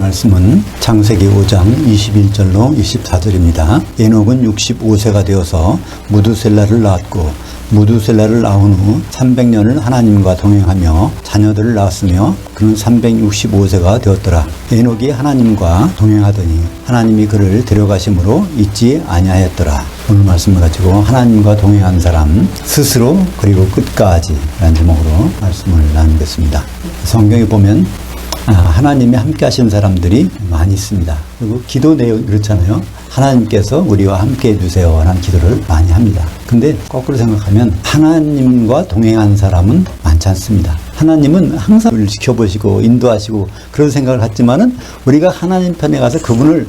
말씀은 창세기 5장 21절로 24절입니다. 에녹은 65세가 되어서 무두셀라를 낳았고 무두셀라를 낳은 후 300년을 하나님과 동행하며 자녀들을 낳았으며 그는 365세가 되었더라. 에녹이 하나님과 동행하더니 하나님이 그를 데려가심으로 잊지 아니하였더라. 오늘 말씀을 가지고 하나님과 동행한 사람 스스로 그리고 끝까지 라는 제목으로 말씀을 나누겠습니다. 성경에 보면 하나님이 함께 하신 사람들이 많이 있습니다. 그리고 기도 내용이 그렇잖아요. 하나님께서 우리와 함께 해주세요 라는 기도를 많이 합니다. 근데 거꾸로 생각하면 하나님과 동행한 사람은 많지 않습니다. 하나님은 항상 우리를 지켜보시고 인도하시고 그런 생각을 갖지만은 우리가 하나님 편에 가서 그분을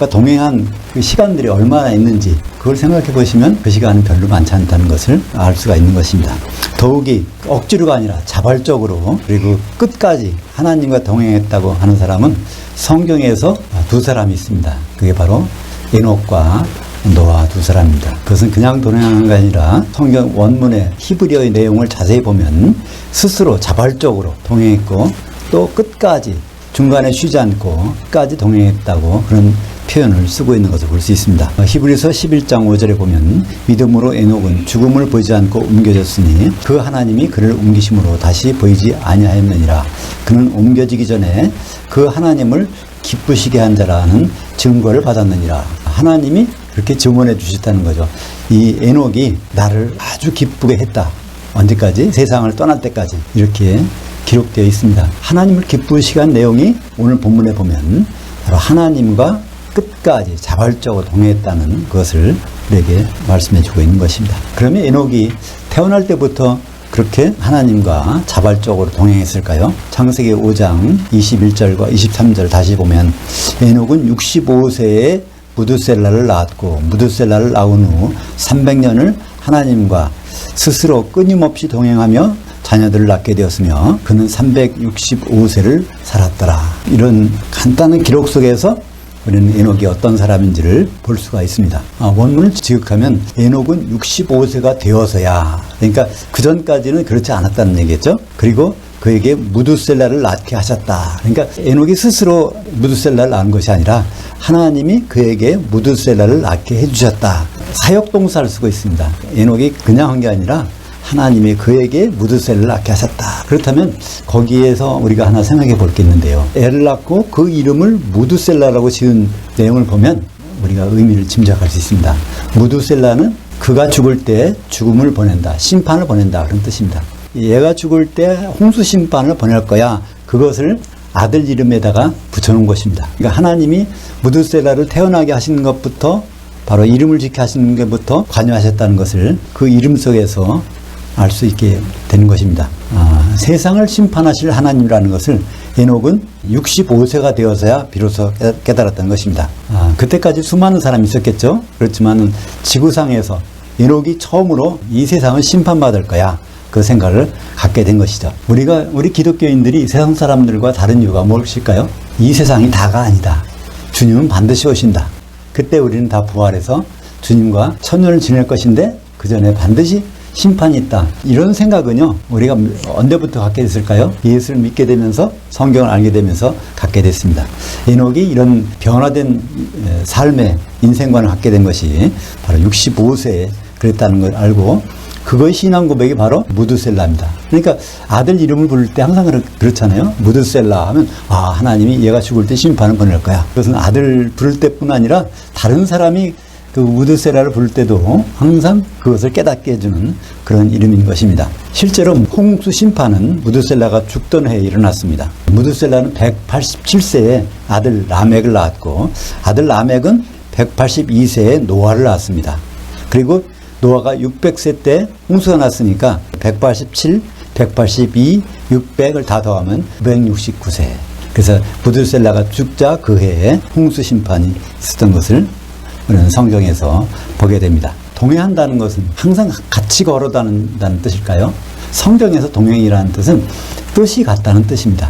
동행한 그 시간들이 얼마나 있는지 그걸 생각해 보시면 그 시간은 별로 많지 않다는 것을 알 수가 있는 것입니다. 더욱이 억지로가 아니라 자발적으로 그리고 끝까지 하나님과 동행했다고 하는 사람은 성경에서 두 사람이 있습니다. 그게 바로 에녹과 노아 두 사람입니다. 그것은 그냥 동행하는 게 아니라 성경 원문의 히브리어의 내용을 자세히 보면 스스로 자발적으로 동행했고 또 끝까지 중간에 쉬지 않고 끝까지 동행했다고 그런 표현을 쓰고 있는 것을 볼 수 있습니다. 히브리서 11장 5절에 보면 믿음으로 에녹은 죽음을 보이지 않고 옮겨졌으니 그 하나님이 그를 옮기심으로 다시 보이지 아니하였느니라. 그는 옮겨지기 전에 그 하나님을 기쁘시게 한 자라는 증거를 받았느니라. 하나님이 그렇게 증언해 주셨다는 거죠. 이 에녹이 나를 아주 기쁘게 했다. 언제까지? 세상을 떠날 때까지 이렇게 기록되어 있습니다. 하나님을 기쁘시게 한 내용이 오늘 본문에 보면 바로 하나님과 끝까지 자발적으로 동행했다는 것을 우리에게 말씀해 주고 있는 것입니다. 그러면 에녹이 태어날 때부터 그렇게 하나님과 자발적으로 동행했을까요? 창세기 5장 21절과 23절 다시 보면 에녹은 65세에 무두셀라를 낳았고 무두셀라를 낳은 후 300년을 하나님과 스스로 끊임없이 동행하며 자녀들을 낳게 되었으며 그는 365세를 살았더라. 이런 간단한 기록 속에서 우리는 에녹이 어떤 사람인지를 볼 수가 있습니다. 원문을 지극하면 에녹은 65세가 되어서야, 그러니까 그 전까지는 그렇지 않았다는 얘기겠죠. 그리고 그에게 무두셀라를 낳게 하셨다. 그러니까 에녹이 스스로 무두셀라를 낳은 것이 아니라 하나님이 그에게 무두셀라를 낳게 해주셨다. 사역동사를 쓰고 있습니다. 에녹이 그냥 한 게 아니라 하나님이 그에게 무두셀라를 낳게 하셨다. 그렇다면 거기에서 우리가 하나 생각해 볼 게 있는데요. 애를 낳고 그 이름을 무두셀라라고 지은 내용을 보면 우리가 의미를 짐작할 수 있습니다. 무두셀라는 그가 죽을 때 죽음을 보낸다. 심판을 보낸다. 그런 뜻입니다. 얘가 죽을 때 홍수 심판을 보낼 거야. 그것을 아들 이름에다가 붙여놓은 것입니다. 그러니까 하나님이 무두셀라를 태어나게 하시는 것부터 바로 이름을 짓게 하시는 것부터 관여하셨다는 것을 그 이름 속에서 알 수 있게 되는 것입니다. 세상을 심판하실 하나님이라는 것을 에녹은 65세가 되어서야 비로소 깨달았다는 것입니다. 그때까지 수많은 사람이 있었겠죠. 그렇지만 지구상에서 에녹이 처음으로 이 세상을 심판받을 거야. 그 생각을 갖게 된 것이죠. 우리 기독교인들이 세상 사람들과 다른 이유가 무엇일까요? 이 세상이 다가 아니다. 주님은 반드시 오신다. 그때 우리는 다 부활해서 주님과 천년을 지낼 것인데 그 전에 반드시 심판이 있다. 이런 생각은요, 우리가 언제부터 갖게 됐을까요? 예수를 믿게 되면서 성경을 알게 되면서 갖게 됐습니다. 에녹이 이런 변화된 삶의 인생관을 갖게 된 것이 바로 65세에 그랬다는 걸 알고 그것이 신앙 고백이 바로 무두셀라입니다. 그러니까 아들 이름을 부를 때 항상 그렇잖아요. 무두셀라 하면 하나님이 얘가 죽을 때 심판을 보낼 거야. 그것은 아들 부를 때뿐 아니라 다른 사람이 그 무두셀라를 부를 때도 항상 그것을 깨닫게 해주는 그런 이름인 것입니다. 실제로 홍수 심판은 무두셀라가 죽던 해에 일어났습니다. 무두셀라는 187세에 아들 라멕을 낳았고 아들 라멕은 182세에 노아를 낳았습니다. 그리고 노아가 600세 때 홍수가 났으니까 187, 182, 600을 다 더하면 969세. 그래서 무두셀라가 죽자 그 해에 홍수 심판이 있었던 것을 우리는 성경에서 보게 됩니다. 동행한다는 것은 항상 같이 걸어다닌다는 뜻일까요? 성경에서 동행이라는 뜻은 뜻이 같다는 뜻입니다.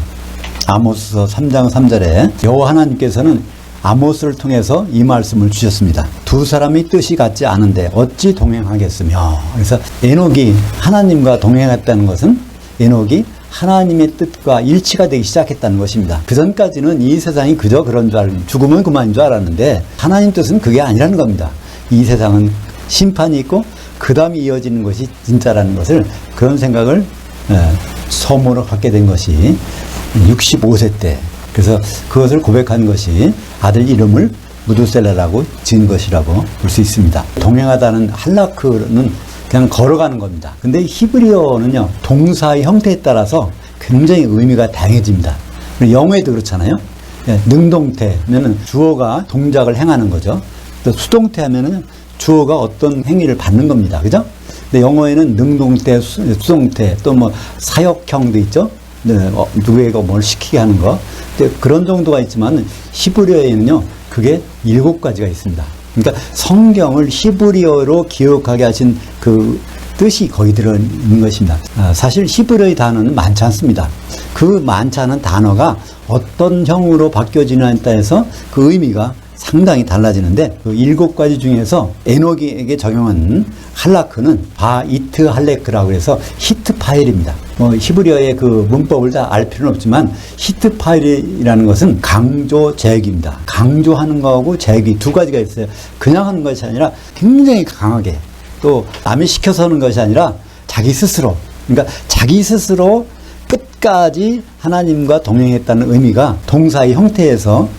아모스서 3장 3절에 여호와 하나님께서는 아모스를 통해서 이 말씀을 주셨습니다. 두 사람이 뜻이 같지 않은데 어찌 동행하겠으며. 그래서 에녹이 하나님과 동행했다는 것은 에녹이 하나님의 뜻과 일치가 되기 시작했다는 것입니다. 그 전까지는 이 세상이 그저 그런 줄 알고 죽으면 그만인 줄 알았는데 하나님 뜻은 그게 아니라는 겁니다. 이 세상은 심판이 있고 그 다음에 이어지는 것이 진짜라는 것을, 그런 생각을 소문으로 갖게 된 것이 65세 때, 그래서 그것을 고백한 것이 아들 이름을 무두셀라라고 지은 것이라고 볼 수 있습니다. 동행하다는 할라크는 그냥 걸어가는 겁니다. 근데 히브리어는요, 동사의 형태에 따라서 굉장히 의미가 다양해집니다. 영어에도 그렇잖아요. 능동태면은 주어가 동작을 행하는 거죠. 또 수동태 하면은 주어가 어떤 행위를 받는 겁니다. 그죠? 근데 영어에는 능동태, 수동태, 또 뭐 사역형도 있죠. 누구에게 뭘 시키게 하는 거. 근데 그런 정도가 있지만 히브리어에는요, 그게 7가지가 있습니다. 그러니까 성경을 히브리어로 기억하게 하신 그 뜻이 거기 들어있는 것입니다. 사실 히브리어의 단어는 많지 않습니다. 그 많지 않은 단어가 어떤 형으로 바뀌어지느냐에 따라서 그 의미가 상당히 달라지는데, 그 7가지 중에서 에녹에게 적용한 할라크는 바이트 할레크라고 해서 히트 파일입니다. 히브리어의 그 문법을 다 알 필요는 없지만 히트 파일이라는 것은 강조 제기입니다. 강조하는 거하고 제기 두 가지가 있어요. 그냥 하는 것이 아니라 굉장히 강하게, 또 남이 시켜서 하는 것이 아니라 자기 스스로, 그러니까 자기 스스로 끝까지 하나님과 동행했다는 의미가 동사의 형태에서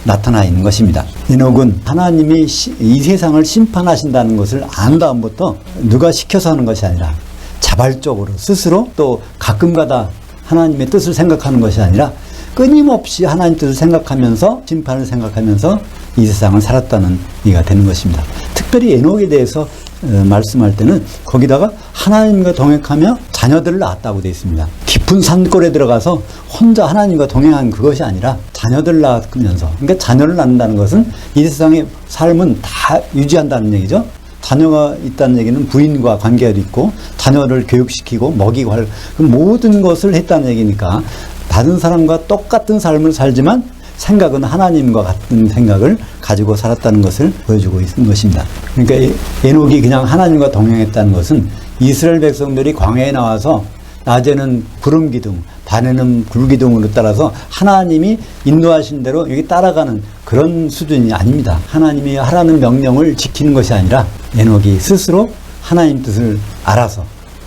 나타나 있는 것입니다. 에녹은 하나님이 이 세상을 심판하신다는 것을 안 다음부터 누가 시켜서 하는 것이 아니라 자발적으로 스스로, 또 가끔가다 하나님의 뜻을 생각하는 것이 아니라 끊임없이 하나님 뜻을 생각하면서, 심판을 생각하면서 이 세상을 살았다는 얘기가 되는 것입니다. 특별히 에녹에 대해서 말씀할 때는 거기다가 하나님과 동행하며 자녀들을 낳았다고 되어 있습니다. 깊은 산골에 들어가서 혼자 하나님과 동행한 그것이 아니라 자녀들을 낳으면서, 그러니까 자녀를 낳는다는 것은 이 세상의 삶은 다 유지한다는 얘기죠. 자녀가 있다는 얘기는 부인과 관계가 있고 자녀를 교육시키고 먹이고 할 그 모든 것을 했다는 얘기니까 다른 사람과 똑같은 삶을 살지만 생각은 하나님과 같은 생각을 가지고 살았다는 것을 보여주고 있는 것입니다. 그러니까 에녹이 그냥 하나님과 동행했다는 것은 이스라엘 백성들이 광야에 나와서 낮에는 구름 기둥, 밤에는 불 기둥으로 따라서 하나님이 인도하신 대로 여기 따라가는 그런 수준이 아닙니다. 하나님이 하라는 명령을 지키는 것이 아니라 에녹이 스스로 하나님 뜻을 알아서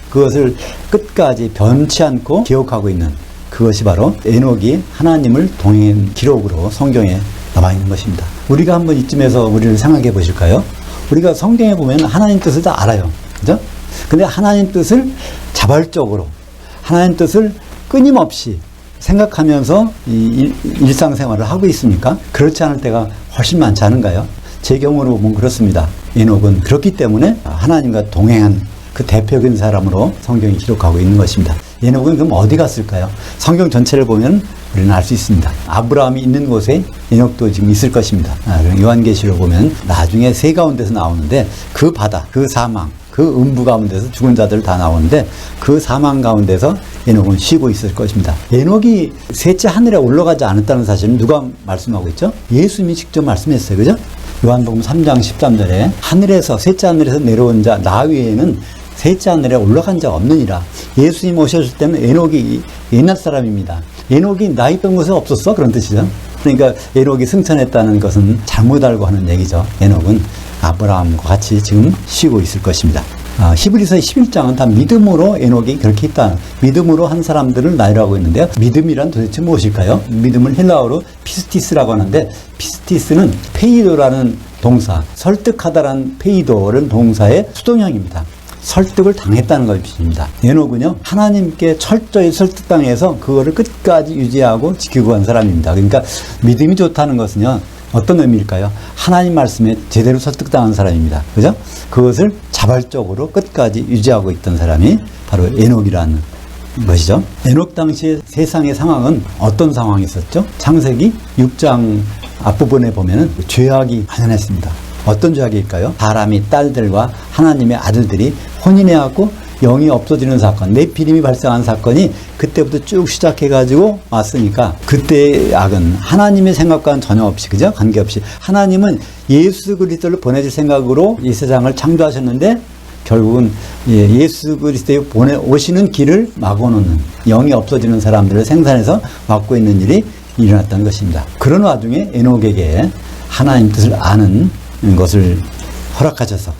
그것을 끝까지 변치 않고 기억하고 있는, 그것이 바로 에녹이 하나님을 동행한 기록으로 성경에 남아있는 것입니다. 우리가 한번 이쯤에서 우리를 생각해 보실까요? 우리가 성경에 보면 하나님 뜻을 다 알아요. 그죠? 근데 하나님 뜻을 자발적으로, 하나님 뜻을 끊임없이 생각하면서 이 일상생활을 하고 있습니까? 그렇지 않을 때가 훨씬 많지 않은가요? 제 경우로 보면 그렇습니다. 에녹은 그렇기 때문에 하나님과 동행한 그 대표적인 사람으로 성경이 기록하고 있는 것입니다. 에녹은 그럼 어디 갔을까요? 성경 전체를 보면 우리는 알 수 있습니다. 아브라함이 있는 곳에 에녹도 지금 있을 것입니다. 요한계시록 보면 나중에 새 가운데서 나오는데 그 바다, 그 사망, 그 음부 가운데서 죽은 자들 다 나오는데 그 사망 가운데서 에녹은 쉬고 있을 것입니다. 에녹이 셋째 하늘에 올라가지 않았다는 사실은 누가 말씀하고 있죠? 예수님이 직접 말씀했어요. 그죠? 요한복음 3장 13절에 하늘에서, 셋째 하늘에서 내려온 자 나 외에는 셋째 하늘에 올라간 자 없느니라. 예수님 오셨을 때는 에녹이 옛날 사람입니다. 에녹이 나이 뺀 곳에 없었어? 그런 뜻이죠. 그러니까 에녹이 승천했다는 것은 잘못 알고 하는 얘기죠. 에녹은 아브라함과 같이 지금 쉬고 있을 것입니다. 히브리서 11장은 다 믿음으로 에녹이 그렇게 있다. 믿음으로 한 사람들을 나열하고 있는데요. 믿음이란 도대체 무엇일까요? 믿음을 헬라어로 피스티스라고 하는데, 피스티스는 페이도라는 동사, 설득하다라는 페이도라는 동사의 수동형입니다. 설득을 당했다는 것입니다. 에녹은요, 하나님께 철저히 설득당해서 그거를 끝까지 유지하고 지키고 간 사람입니다. 그러니까 믿음이 좋다는 것은요, 어떤 의미일까요? 하나님 말씀에 제대로 설득당한 사람입니다. 그죠? 그것을 자발적으로 끝까지 유지하고 있던 사람이 바로 에녹이라는 것이죠. 에녹 당시의 세상의 상황은 어떤 상황이 있었죠? 창세기 6장 앞부분에 보면은 죄악이 만연했습니다. 어떤 죄악일까요? 사람이 딸들과 하나님의 아들들이 혼인해갖고 영이 없어지는 사건, 네피림이 발생한 사건이 그때부터 쭉 시작해가지고 왔으니까, 그때의 악은 하나님의 생각과는 전혀 없이, 그죠? 관계없이 하나님은 예수 그리스도를 보내줄 생각으로 이 세상을 창조하셨는데 결국은 예수 그리스도에 오시는 길을 막아놓는, 영이 없어지는 사람들을 생산해서 막고 있는 일이 일어났던 것입니다. 그런 와중에 에녹에게 하나님 뜻을 아는 것을 허락하셔서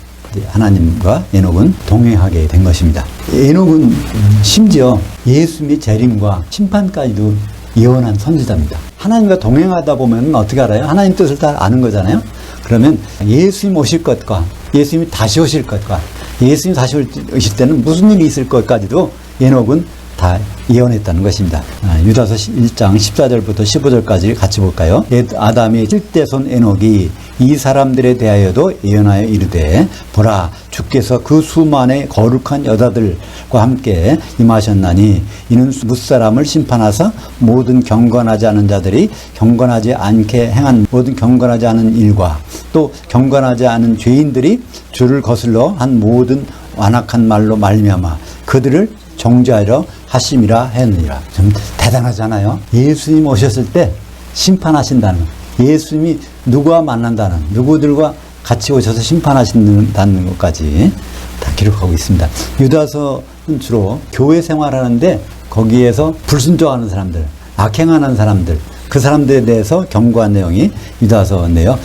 하나님과 에녹은 동행하게 된 것입니다. 에녹은 심지어 예수님의 재림과 심판까지도 예언한 선지자입니다. 하나님과 동행하다 보면 어떻게 알아요? 하나님 뜻을 다 아는 거잖아요. 그러면 예수님 오실 것과 예수님이 다시 오실 것과 예수님이 다시 오실 때는 무슨 일이 있을 것까지도 에녹은 다 예언했다는 것입니다. 유다서 1장 14절부터 15절까지 같이 볼까요? 옛 아담의 7대손 에녹이 이 사람들에 대하여도 예언하여 이르되 보라 주께서 그 수만의 거룩한 여자들과 함께 임하셨나니 이는 뭇사람을 심판하사 모든 경건하지 않은 자들이 경건하지 않게 행한 모든 경건하지 않은 일과 또 경건하지 않은 죄인들이 주를 거슬러 한 모든 완악한 말로 말미암아 그들을 정죄하려 하심이라 했느니라. 좀 대단하잖아요. 예수님 오셨을 때 심판하신다는, 예수님이 누구와 만난다는, 누구들과 같이 오셔서 심판하신다는 것까지 다 기록하고 있습니다. 유다서는 주로 교회 생활하는데 거기에서 불순종하는 사람들, 악행하는 사람들, 그 사람들에 대해서 경고한 내용이 유다서인데요.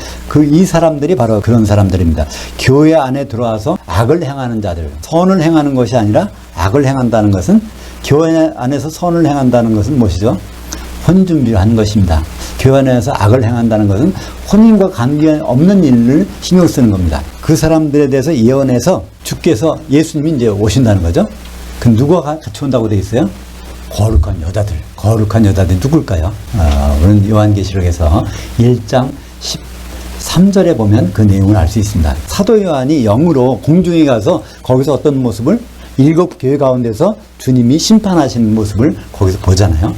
이 사람들이 바로 그런 사람들입니다. 교회 안에 들어와서 악을 행하는 자들, 선을 행하는 것이 아니라 악을 행한다는 것은, 교회 안에서 선을 행한다는 것은 무엇이죠? 혼 준비를 한 것입니다. 교회 안에서 악을 행한다는 것은 혼인과 관계없는 일을 신경 쓰는 겁니다. 그 사람들에 대해서 예언해서 주께서 예수님이 이제 오신다는 거죠. 그 누가 같이 온다고 되어 있어요? 거룩한 여자들. 거룩한 여자들이 누굴까요? 우리는 요한계시록에서 1장 13절에 보면 그 내용을 알 수 있습니다. 사도 요한이 영으로 공중에 가서 거기서 어떤 모습을, 7 교회 가운데서 주님이 심판하시는 모습을 거기서 보잖아요.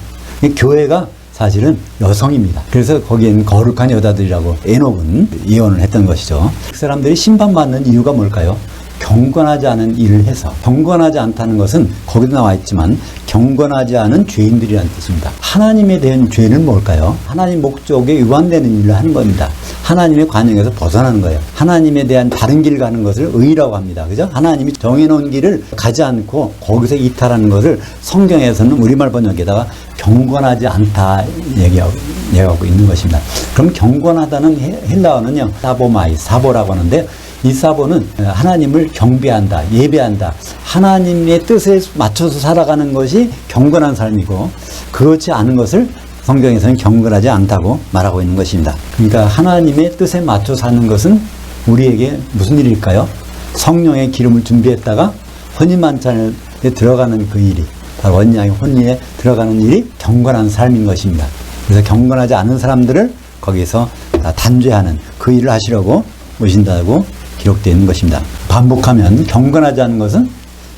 교회가 사실은 여성입니다. 그래서 거기에는 거룩한 여자들이라고 에녹은 예언을 했던 것이죠. 그 사람들이 심판받는 이유가 뭘까요? 경건하지 않은 일을 해서. 경건하지 않다는 것은 거기도 나와 있지만 경건하지 않은 죄인들이라는 뜻입니다. 하나님에 대한 죄는 뭘까요? 하나님 목적에 위반되는 일을 하는 겁니다. 하나님의 관용에서 벗어나는 거예요. 하나님에 대한 다른 길 가는 것을 의라고 합니다. 그죠? 하나님이 정해놓은 길을 가지 않고 거기서 이탈하는 것을 성경에서는 우리말 번역에다가 경건하지 않다 얘기하고 있는 것입니다. 그럼 경건하다는 헬라어는요, 사보마이, 사보라고 하는데, 이 사보는 하나님을 경배한다, 예배한다, 하나님의 뜻에 맞춰서 살아가는 것이 경건한 삶이고, 그렇지 않은 것을 성경에서는 경건하지 않다고 말하고 있는 것입니다. 그러니까 하나님의 뜻에 맞춰 사는 것은 우리에게 무슨 일일까요? 성령의 기름을 준비했다가 혼인만찬에 들어가는 그 일이, 바로 언약의 혼인에 들어가는 일이 경건한 삶인 것입니다. 그래서 경건하지 않은 사람들을 거기서 단죄하는 그 일을 하시려고 오신다고 기록되어 있는 것입니다. 반복하면 경건하지 않은 것은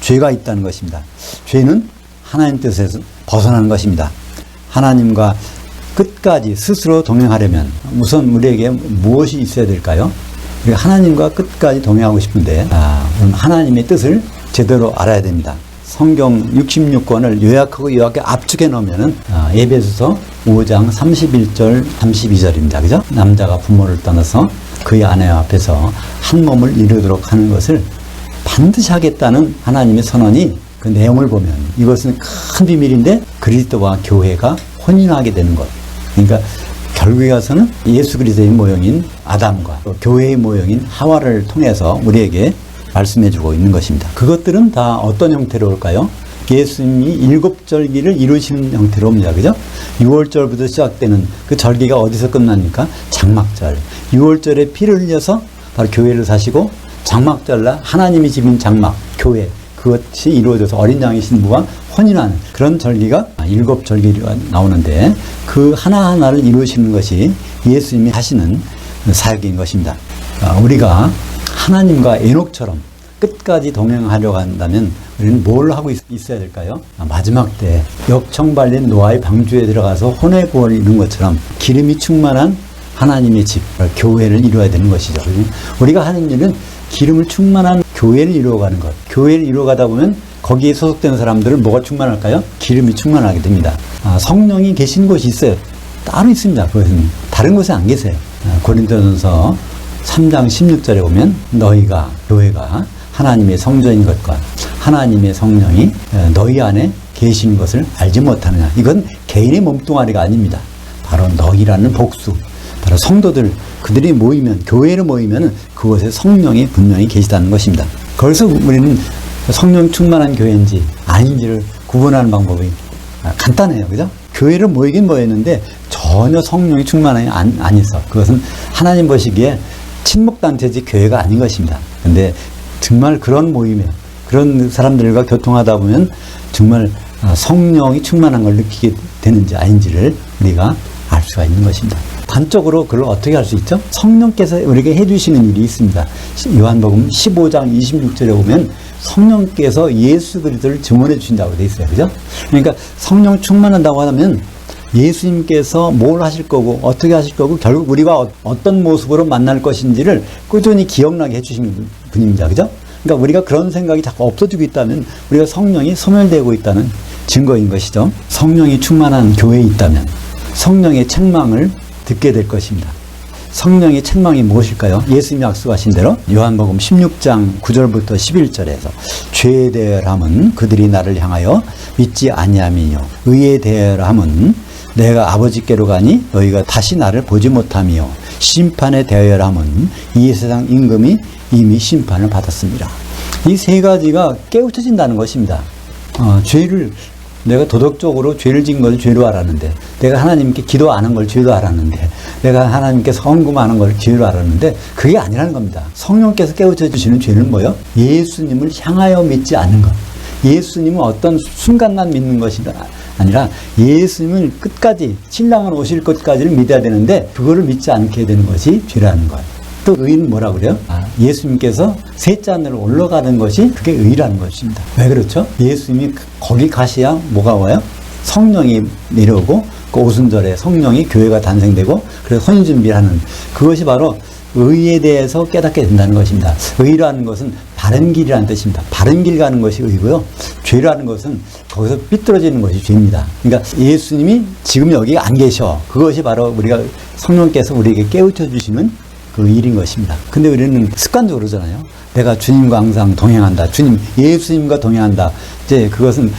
죄가 있다는 것입니다. 죄는 하나님 뜻에서 벗어나는 것입니다. 하나님과 끝까지 스스로 동행하려면 우선 우리에게 무엇이 있어야 될까요? 하나님과 끝까지 동행하고 싶은데, 그럼 하나님의 뜻을 제대로 알아야 됩니다. 성경 66권을 요약하고 압축해 놓으면은 에베소서 5장 31절 32절입니다. 그죠? 남자가 부모를 떠나서 그의 아내 앞에서 한 몸을 이루도록 하는 것을 반드시 하겠다는 하나님의 선언이, 그 내용을 보면 이것은 큰 비밀인데, 그리스도와 교회가 혼인하게 되는 것. 그러니까 결국에 가서는 예수 그리스도의 모형인 아담과 교회의 모형인 하와를 통해서 우리에게 말씀해주고 있는 것입니다. 그것들은 다 어떤 형태로 올까요? 예수님이 7절기를 이루시는 형태로 옵니다. 그죠? 6월절부터 시작되는 그 절기가 어디서 끝납니까? 장막절. 6월절에 피를 흘려서 바로 교회를 사시고, 장막절날 하나님이 지은 장막, 교회, 그것이 이루어져서 어린 양의 신부와 혼인하는 그런 절기가 7절기가 나오는데, 그 하나하나를 이루시는 것이 예수님이 하시는 사역인 것입니다. 우리가 하나님과 에녹처럼 끝까지 동행하려고 한다면 우리는 뭘 하고 있어야 될까요? 마지막 때 역청발린 노아의 방주에 들어가서 혼의 구원을 이룬 것처럼 기름이 충만한 하나님의 집, 교회를 이루어야 되는 것이죠. 우리가 하는 일은 기름을 충만한 교회를 이루어가는 것. 교회를 이루어가다 보면 거기에 소속된 사람들은 뭐가 충만할까요? 기름이 충만하게 됩니다. 성령이 계신 곳이 있어요. 따로 있습니다. 그것은 다른 곳에 안 계세요. 고린도전서 3장 16절에 보면 너희가, 교회가 하나님의 성전인 것과 하나님의 성령이 너희 안에 계신 것을 알지 못하느냐. 이건 개인의 몸뚱아리가 아닙니다. 바로 너희라는 복수, 바로 성도들, 그들이 모이면, 교회로 모이면 그곳에 성령이 분명히 계시다는 것입니다. 그래서 우리는 성령 충만한 교회인지 아닌지를 구분하는 방법이 간단해요. 그죠? 교회를 모이긴 모였는데 전혀 성령이 충만하지 아니서 그것은 하나님 보시기에 친목단체지 교회가 아닌 것입니다. 근데 정말 그런 모임에 그런 사람들과 교통하다 보면 정말 성령이 충만한 걸 느끼게 되는지 아닌지를 우리가 알 수가 있는 것입니다. 단적으로 그걸 어떻게 할 수 있죠? 성령께서 우리에게 해주시는 일이 있습니다. 요한복음 15장 26절에 보면 성령께서 예수 그리스도를 증언해 주신다고 되어 있어요. 그죠? 그러니까 성령 충만한다고 하면 예수님께서 뭘 하실 거고 어떻게 하실 거고 결국 우리가 어떤 모습으로 만날 것인지를 꾸준히 기억나게 해주시는 분입니다. 그죠? 그러니까 우리가 그런 생각이 자꾸 없어지고 있다면 우리가 성령이 소멸되고 있다는 증거인 것이죠. 성령이 충만한 교회에 있다면 성령의 책망을 듣게 될 것입니다. 성령의 책망이 무엇일까요? 예수님이 약속하신 대로 요한복음 16장 9절부터 11절에서 죄에 대하여 함은 그들이 나를 향하여 믿지 아니함이요 의에 대하여 함은 내가 아버지께로 가니 너희가 다시 나를 보지 못함이요 심판에 대하여 함은 이 세상 임금이 이미 심판을 받았습니다. 이 세 가지가 깨우쳐진다는 것입니다. 죄를 내가 도덕적으로 죄를 지은 걸 죄로 알았는데, 내가 하나님께 기도 안 한 걸 죄로 알았는데, 내가 하나님께 헌금하는 걸 죄로 알았는데, 그게 아니라는 겁니다. 성령께서 깨우쳐 주시는 죄는 뭐예요? 예수님을 향하여 믿지 않는 것. 예수님은 어떤 순간만 믿는 것이 아니라 예수님을 끝까지, 신랑은 오실 것까지를 믿어야 되는데, 그거를 믿지 않게 되는 것이 죄라는 거예요. 또 의는 뭐라고 그래요? 예수님께서 셋째 하늘로 올라가는 것이 그게 의라는 것입니다. 왜 그렇죠? 예수님이 거기 가셔야 뭐가 와요? 성령이 내려오고 그 오순절에 성령이 교회가 단생되고 그래서 혼인준비를 하는 그것이 바로 의에 대해서 깨닫게 된다는 것입니다. 의라는 것은 바른 길이라는 뜻입니다. 바른 길 가는 것이 의고요. 죄라는 것은 거기서 삐뚤어지는 것이 죄입니다. 그러니까 예수님이 지금 여기 안 계셔. 그것이 바로 우리가 성령께서 우리에게 깨우쳐 주시는 그 일인 것입니다. 근데 우리는 습관적으로 그러잖아요. 내가 주님과 항상 동행한다. 주님, 예수님과 동행한다. 이제 그것은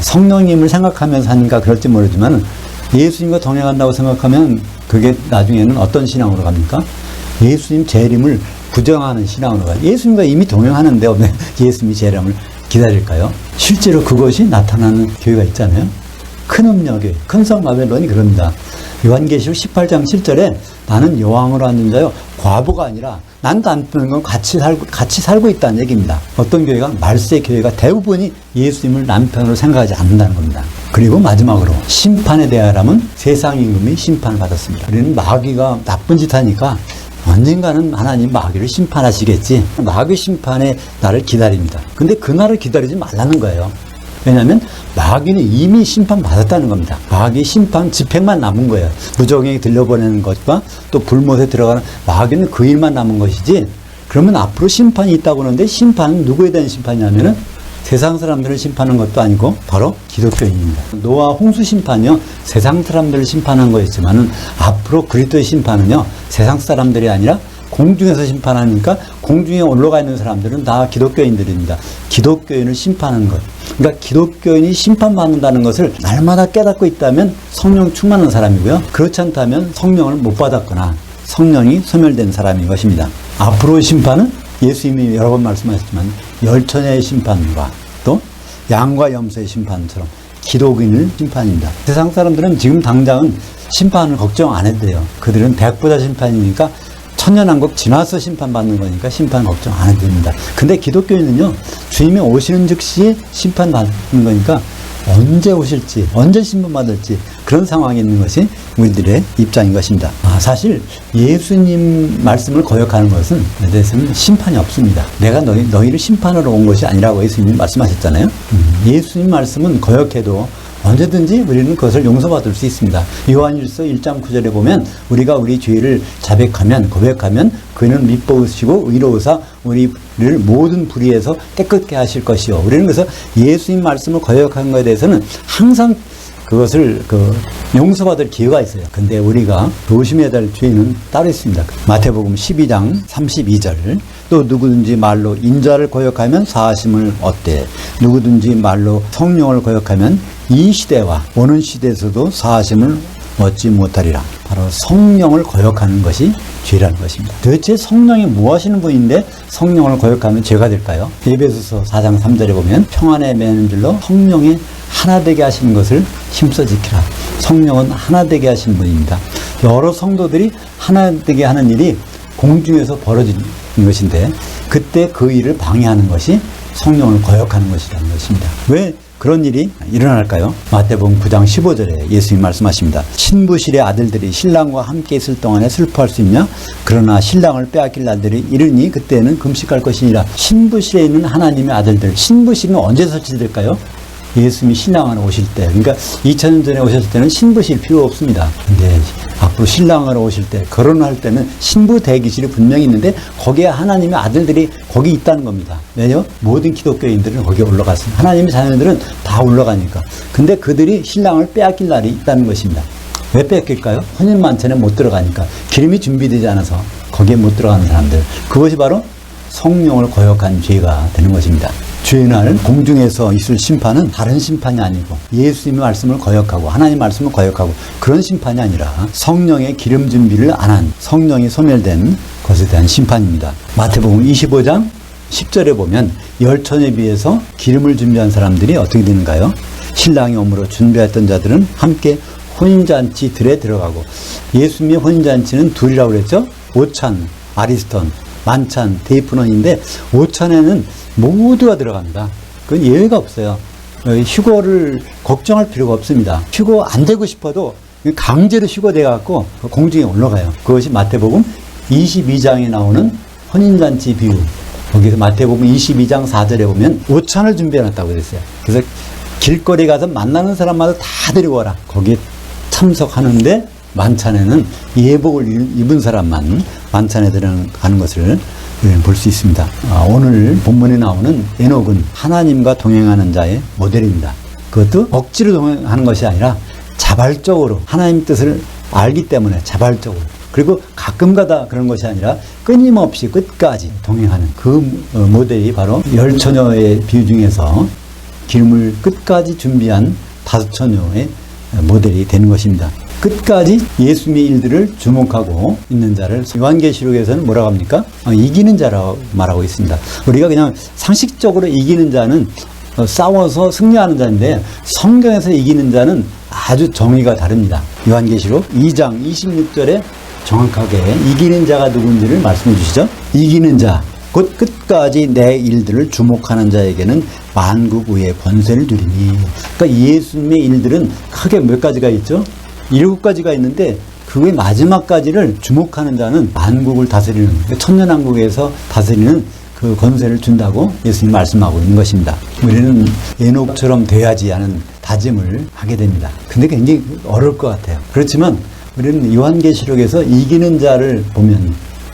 성령님을 생각하면서 하니까 그럴지 모르지만 예수님과 동행한다고 생각하면 그게 나중에는 어떤 신앙으로 갑니까? 예수님 재림을 부정하는 신앙으로 가요. 예수님과 이미 동행하는데 왜 예수님이 재림을 기다릴까요? 실제로 그것이 나타나는 교회가 있잖아요. 큰 음녀교회, 큰 성 바벨론이 그럽니다. 요한계시록 18장 7절에 나는 여왕으로 앉은 자요 과부가 아니라 난 남편과 같이 살고 있다는 얘기입니다. 어떤 교회가 말세 교회가 대부분이 예수님을 남편으로 생각하지 않는다는 겁니다. 그리고 마지막으로 심판에 대하여라면 세상 임금이 심판을 받았습니다. 우리는 마귀가 나쁜 짓 하니까 언젠가는 하나님 마귀를 심판하시겠지. 마귀 심판에 나를 기다립니다. 근데 그날을 기다리지 말라는 거예요. 왜냐하면 마귀는 이미 심판받았다는 겁니다. 마귀 심판 집행만 남은 거예요. 무적에게 들려보내는 것과 또 불못에 들어가는 마귀는 그 일만 남은 것이지. 그러면 앞으로 심판이 있다고 하는데 심판은 누구에 대한 심판이냐면은 세상 사람들을 심판하는 것도 아니고 바로 기독교인입니다. 노아 홍수 심판이요 세상 사람들을 심판한 거였지만은 앞으로 그리스도의 심판은요 세상 사람들이 아니라 공중에서 심판하니까 공중에 올라가 있는 사람들은 다 기독교인들입니다. 기독교인을 심판하는 것. 그러니까 기독교인이 심판받는다는 것을 날마다 깨닫고 있다면 성령 충만한 사람이고요. 그렇지 않다면 성령을 못 받았거나 성령이 소멸된 사람인 것입니다. 앞으로의 심판은 예수님이 여러 번 말씀하셨지만 열처녀의 심판과 또 양과 염소의 심판처럼 기독인을 심판입니다. 세상 사람들은 지금 당장은 심판을 걱정 안 해도 돼요. 그들은 백보자 심판이니까 천년왕국 지나서 심판받는 거니까 심판 걱정 안 해도 됩니다. 근데 기독교인은요, 주님이 오시는 즉시 심판받는 거니까 언제 오실지, 언제 심판받을지 그런 상황에 있는 것이 우리들의 입장인 것입니다. 사실 예수님 말씀을 거역하는 것은 대해서는 심판이 없습니다. 내가 너희를 심판하러 온 것이 아니라고 예수님이 말씀하셨잖아요. 예수님 말씀은 거역해도 언제든지 우리는 그것을 용서받을 수 있습니다. 요한일서 1장 9절에 보면 우리가 우리 죄를 자백하면 고백하면 그는 믿보시고 의로우사 우리를 모든 불의에서 깨끗게 하실 것이요. 우리는 그래서 예수님 말씀을 거역한 것에 대해서는 항상 그것을 용서받을 기회가 있어요. 근데 우리가 조심해야 될 죄는 따로 있습니다. 마태복음 12장 32절 또 누구든지 말로 인자를 거역하면 사하심을 얻되 누구든지 말로 성령을 거역하면 이 시대와 오는 시대에서도 사하심을 얻지 못하리라. 바로 성령을 거역하는 것이 죄라는 것입니다. 도대체 성령이 뭐 하시는 분인데 성령을 거역하면 죄가 될까요? 에베소서 4장 3절에 보면 평안에 매는 줄로 성령이 하나 되게 하시는 것을 힘써 지키라. 성령은 하나 되게 하시는 분입니다. 여러 성도들이 하나 되게 하는 일이 공중에서 벌어지는 것인데 그때 그 일을 방해하는 것이 성령을 거역하는 것이라는 것입니다. 왜 그런 일이 일어날까요? 마태복음 9장 15절에 예수님이 말씀하십니다. 신부실의 아들들이 신랑과 함께 있을 동안에 슬퍼할 수 있냐? 그러나 신랑을 빼앗길 날들이 이르니 그때는 금식할 것이니라. 신부실에 있는 하나님의 아들들, 신부실은 언제 설치될까요? 예수님이 신랑하러 오실 때, 그러니까 2000년 전에 오셨을 때는 신부실 필요 없습니다. 근데 앞으로 신랑하러 오실 때, 결혼할 때는 신부 대기실이 분명히 있는데 거기에 하나님의 아들들이 거기 있다는 겁니다. 왜요? 모든 기독교인들은 거기에 올라갔습니다. 하나님의 자녀들은 다 올라가니까. 근데 그들이 신랑을 빼앗길 날이 있다는 것입니다. 왜 뺏길까요? 혼인 만찬에 못 들어가니까. 기름이 준비되지 않아서 거기에 못 들어가는 사람들. 그것이 바로 성령을 거역한 죄가 되는 것입니다. 주의 날 공중에서 있을 심판은 다른 심판이 아니고 예수님의 말씀을 거역하고 하나님 말씀을 거역하고 그런 심판이 아니라 성령의 기름 준비를 안 한 성령이 소멸된 것에 대한 심판입니다. 마태복음 25장 10절에 보면 열천에 비해서 기름을 준비한 사람들이 어떻게 되는가요? 신랑이 오므로 준비했던 자들은 함께 혼인잔치들에 들어가고 예수님의 혼인잔치는 둘이라고 그랬죠? 오찬, 아리스톤, 만찬, 데이프논인데 오찬에는 모두가 들어갑니다. 그건 예외가 없어요. 휴거를 걱정할 필요가 없습니다. 휴거 안 되고 싶어도 강제로 휴거돼 갖고 공중에 올라가요. 그것이 마태복음 22장에 나오는 혼인잔치 비유. 거기서 마태복음 22장 4절에 보면 오찬을 준비해놨다고 그랬어요. 그래서 길거리 가서 만나는 사람마다 다 데리고 와라. 거기에 참석하는데 만찬에는 예복을 입은 사람만 만찬에 들어가는 것을 볼 수 있습니다. 오늘 본문에 나오는 에녹은 하나님과 동행하는 자의 모델입니다. 그것도 억지로 동행하는 것이 아니라 자발적으로 하나님 뜻을 알기 때문에 자발적으로, 그리고 가끔가다 그런 것이 아니라 끊임없이 끝까지 동행하는 그 모델이 바로 10처녀의 비유 중에서 기름을 끝까지 준비한 5처녀의 모델이 되는 것입니다. 끝까지 예수님의 일들을 주목하고 있는 자를 요한계시록에서는 뭐라고 합니까? 이기는 자라고 말하고 있습니다. 우리가 그냥 상식적으로 이기는 자는 싸워서 승리하는 자인데 성경에서 이기는 자는 아주 정의가 다릅니다. 요한계시록 2장 26절에 정확하게 이기는 자가 누군지를 말씀해 주시죠. 이기는 자, 곧 끝까지 내 일들을 주목하는 자에게는 만국 위에 권세를 두리니. 그러니까 예수님의 일들은 크게 몇 가지가 있죠? 7가지가 있는데 그의 마지막까지를 주목하는 자는 만국을 다스리는, 천년왕국에서 다스리는 그 권세를 준다고 예수님이 말씀하고 있는 것입니다. 우리는 에녹처럼 돼야지 하는 다짐을 하게 됩니다. 근데 굉장히 어려울 것 같아요. 그렇지만 우리는 요한계시록에서 이기는 자를 보면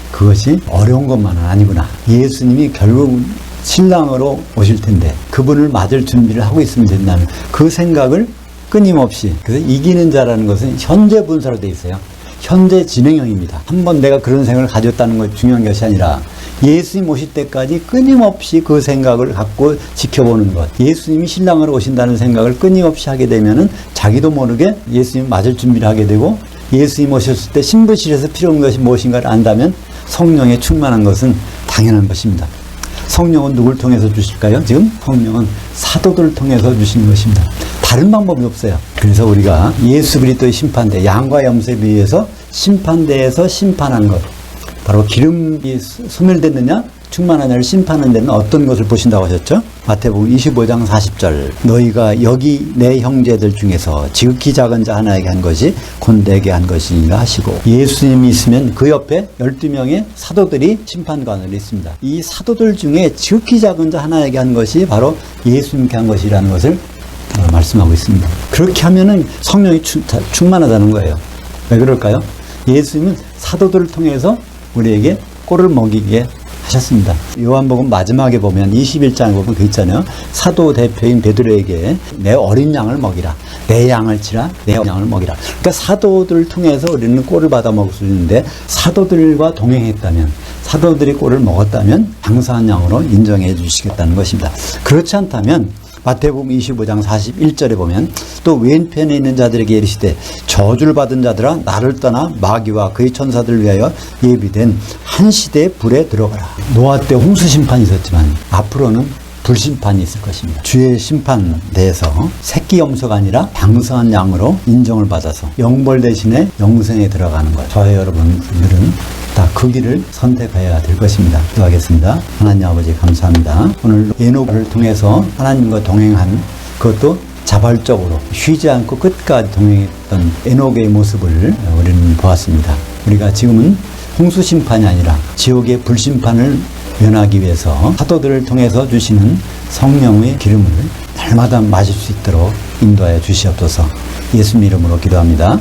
그것이 어려운 것만은 아니구나. 예수님이 결국 신랑으로 오실 텐데 그분을 맞을 준비를 하고 있으면 된다는 그 생각을 끊임없이. 그래서 이기는 자라는 것은 현재 분사로 되어 있어요. 현재 진행형입니다. 한번 내가 그런 생각을 가졌다는 것이 중요한 것이 아니라 예수님 오실 때까지 끊임없이 그 생각을 갖고 지켜보는 것. 예수님이 신랑으로 오신다는 생각을 끊임없이 하게 되면은 자기도 모르게 예수님 맞을 준비를 하게 되고, 예수님 오셨을 때 신부실에서 필요한 것이 무엇인가를 안다면 성령에 충만한 것은 당연한 것입니다. 성령은 누굴 통해서 주실까요? 지금 성령은 사도들을 통해서 주시는 것입니다. 다른 방법이 없어요. 그래서 우리가 예수 그리스도의 심판대, 양과 염소에 비해서 심판대에서 심판한 것, 바로 기름이 소멸됐느냐 충만하냐를 심판하는 데는 어떤 것을 보신다고 하셨죠? 마태복음 25장 40절, 너희가 여기 내 형제들 중에서 지극히 작은 자 하나에게 한 것이 곧 내게 한 것이니라 하시고, 예수님이 있으면 그 옆에 12명의 사도들이 심판관을 있습니다. 이 사도들 중에 지극히 작은 자 하나에게 한 것이 바로 예수님께 한 것이라는 것을 말씀하고 있습니다. 그렇게 하면은 성령이 충만하다는 거예요. 왜 그럴까요? 예수님은 사도들을 통해서 우리에게 꼴을 먹이게 하셨습니다. 요한복음 마지막에 보면 21장에 보면 그 있잖아요. 사도 대표인 베드로에게 내 어린 양을 먹이라, 내 양을 치라, 내 양을 먹이라. 그러니까 사도들을 통해서 우리는 꼴을 받아 먹을 수 있는데, 사도들과 동행했다면, 사도들이 꼴을 먹었다면 장사한 양으로 인정해 주시겠다는 것입니다. 그렇지 않다면 마태복음 25장 41절에 보면 또 왼편에 있는 자들에게 이르시되 저주를 받은 자들아 나를 떠나 마귀와 그의 천사들을 위하여 예비된 한 시대의 불에 들어가라. 노아 때 홍수 심판이 있었지만 앞으로는 불심판이 있을 것입니다. 주의 심판대에서 새끼 염소가 아니라 장성한 양으로 인정을 받아서 영벌 대신에 영생에 들어가는 것. 저와 여러분들은 다 그 길을 선택해야 될 것입니다. 기도하겠습니다. 하나님 아버지 감사합니다. 오늘 에녹을 통해서 하나님과 동행한 그것도 자발적으로 쉬지 않고 끝까지 동행했던 에녹의 모습을 우리는 보았습니다. 우리가 지금은 홍수 심판이 아니라 지옥의 불심판을 면하기 위해서 사도들을 통해서 주시는 성령의 기름을 날마다 마실 수 있도록 인도하여 주시옵소서. 예수님 이름으로 기도합니다.